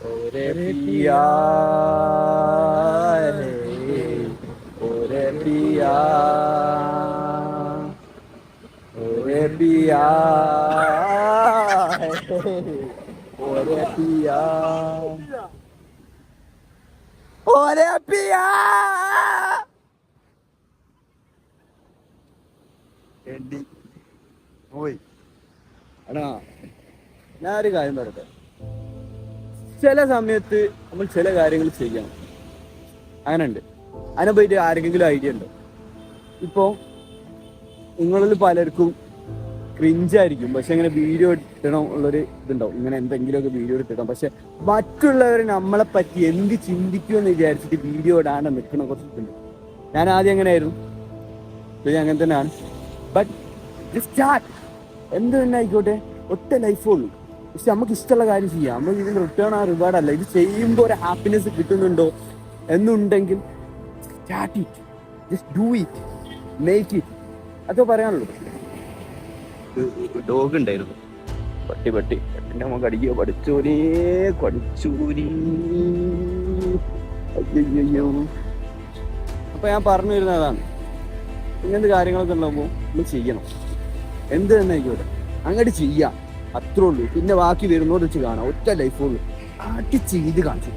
ओरे पिया ओरे पिया ओरे पिया ओरे पिया ओरे पिया പോയി എടാ ഞാനൊരു കാര്യം പറയട്ടെ. ചില സമയത്ത് നമ്മൾ ചില കാര്യങ്ങൾ ചെയ്യണം. അങ്ങനെ ഉണ്ട്. അതിനെ പറ്റി ആരെങ്കിലും ഐഡിയ ഉണ്ടോ? ഇപ്പോൾ നിങ്ങളിൽ പലർക്കും ക്രിഞ്ചായിരിക്കും, പക്ഷെ ഇങ്ങനെ വീഡിയോ ഇടണം ഉള്ളൊരു ഇതുണ്ടാവും. ഇങ്ങനെ എന്തെങ്കിലുമൊക്കെ വീഡിയോ ഇട്ടിടാം. പക്ഷെ മറ്റുള്ളവർ നമ്മളെ പറ്റി എന്ത് ചിന്തിക്കുമെന്ന് വിചാരിച്ചിട്ട് വീഡിയോ ഇടാണ്ട് നിൽക്കണ കുറച്ചിട്ടുണ്ട്. ഞാൻ ആദ്യം എങ്ങനെയായിരുന്നു, ഇത് അങ്ങനെ തന്നെയാണ്. ബട്ട് സ്റ്റാർട്ട് എന്ത് തന്നെ ആയിക്കോട്ടെ, ഒറ്റ ലൈഫേ ഉള്ളൂ. പക്ഷെ നമുക്ക് ഇഷ്ടമുള്ള കാര്യം ചെയ്യാം. നമ്മൾ ഇതിന് റിട്ടേൺ ആ റിവാർഡ് അല്ല, ഇത് ചെയ്യുമ്പോൾ ഒരു ഹാപ്പിനെസ് കിട്ടുന്നുണ്ടോ എന്നുണ്ടെങ്കിൽ start it, just do it, make it. അതോ പറയാനുള്ളൂ. ഡോഗ് ഉണ്ടായിരുന്നു, പട്ടി നമുക്ക് അടിക്കോ പഠിച്ചോരേ കടിച്ചൂരി. അയ്യോ. അപ്പൊ ഞാൻ പറഞ്ഞു വരുന്നതാണ്, ഇങ്ങനത്തെ കാര്യങ്ങളൊക്കെ ഉണ്ടാകുമ്പോൾ നമ്മൾ ചെയ്യണം. എന്ത് തന്നെ ആയിക്കോട്ടെ അങ്ങോട്ട് ചെയ്യാം, അത്രേ ഉള്ളൂ. പിന്നെ ബാക്കി വരുന്നോട് വെച്ച് കാണാം. ഒറ്റ ലൈഫുള്ളൂ, ആട്ടി ചെയ്ത് കാണിച്ചു.